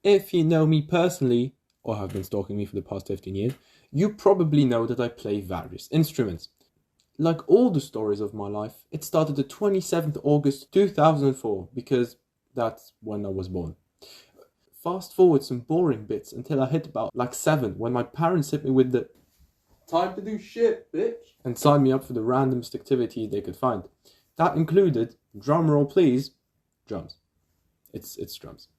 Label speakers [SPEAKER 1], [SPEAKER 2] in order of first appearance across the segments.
[SPEAKER 1] If you know me personally, or have been stalking me for the past 15 years, you probably know that I play various instruments. Like all the stories of my life, it started the 27th August 2004 because that's when I was born. Fast forward some boring bits until I hit about like 7 when my parents hit me with the time to do shit, bitch, and signed me up for the randomest activity they could find. That included, drum roll please, drums. It's drums.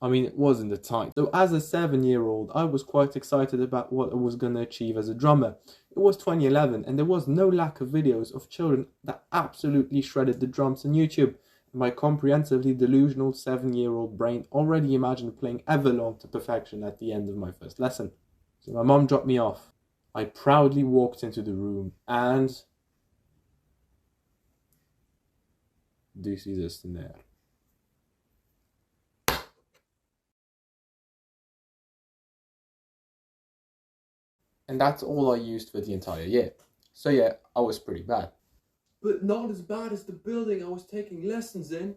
[SPEAKER 1] I mean, it was in the time. So as a 7-year-old, I was quite excited about what I was going to achieve as a drummer. It was 2011 and there was no lack of videos of children that absolutely shredded the drums on YouTube. My comprehensively delusional 7-year-old brain already imagined playing Everlong to perfection at the end of my first lesson. So my mom dropped me off. I proudly walked into the room and... this is a snare. And that's all I used for the entire year. So yeah, I was pretty bad. But not as bad as the building I was taking lessons in.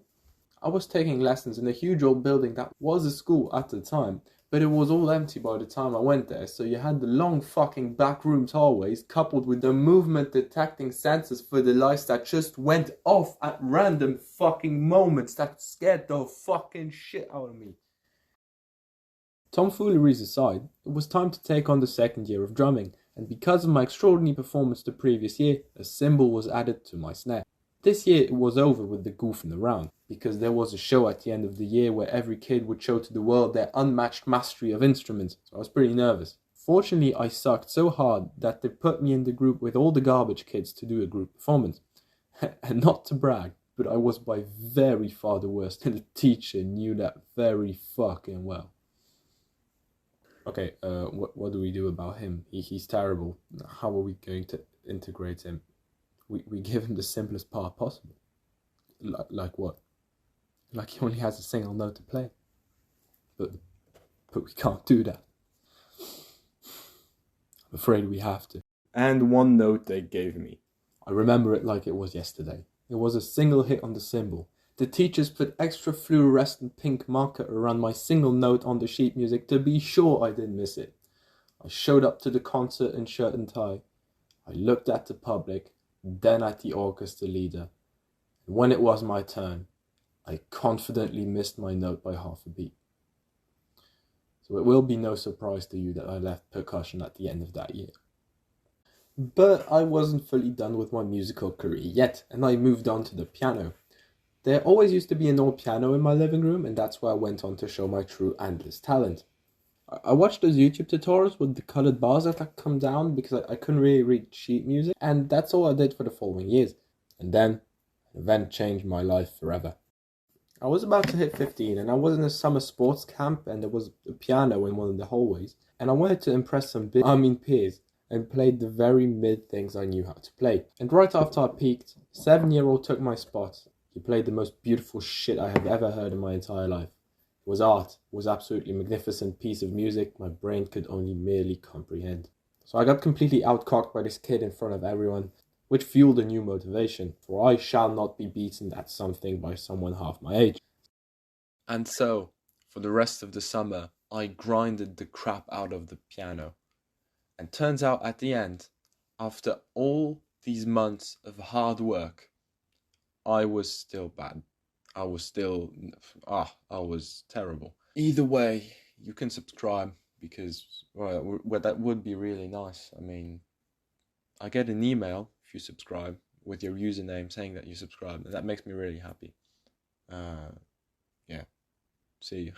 [SPEAKER 1] I was taking lessons in a huge old building that was a school at the time, but it was all empty by the time I went there, so you had the long fucking backroom hallways coupled with the movement detecting sensors for the lights that just went off at random fucking moments that scared the fucking shit out of me. Tomfooleries aside, it was time to take on the second year of drumming, and because of my extraordinary performance the previous year, a cymbal was added to my snare. This year it was over with the goofing around, because there was a show at the end of the year where every kid would show to the world their unmatched mastery of instruments, so I was pretty nervous. Fortunately, I sucked so hard that they put me in the group with all the garbage kids to do a group performance. And not to brag, but I was by very far the worst, and the teacher knew that very fucking well. Okay, what do we do about him? He's terrible. How are we going to integrate him? We give him the simplest part possible. Like what? Like he only has a single note to play. But we can't do that. I'm afraid we have to. And one note they gave me. I remember it like it was yesterday. It was a single hit on the cymbal. The teachers put extra fluorescent pink marker around my single note on the sheet music to be sure I didn't miss it. I showed up to the concert in shirt and tie. I looked at the public, then at the orchestra leader. And when it was my turn, I confidently missed my note by half a beat. So it will be no surprise to you that I left percussion at the end of that year. But I wasn't fully done with my musical career yet, and I moved on to the piano. There always used to be an old piano in my living room, and that's where I went on to show my true endless talent. I watched those YouTube tutorials with the colored bars that come down because I couldn't really read sheet music, and that's all I did for the following years. And then, an event changed my life forever. I was about to hit 15, and I was in a summer sports camp, and there was a piano in one of the hallways, and I wanted to impress some peers, and played the very mid things I knew how to play. And right after I peaked, a 7-year-old took my spot. He played the most beautiful shit I have ever heard in my entire life. It was art. It was absolutely magnificent piece of music my brain could only merely comprehend. So I got completely outcocked by this kid in front of everyone, which fueled a new motivation, for I shall not be beaten at something by someone half my age. And so, for the rest of the summer, I grinded the crap out of the piano. And turns out at the end, after all these months of hard work, I was still bad. I was terrible. Either way, you can subscribe because, well, that would be really nice. I mean, I get an email if you subscribe with your username saying that you subscribe, and that makes me really happy. Yeah, see you.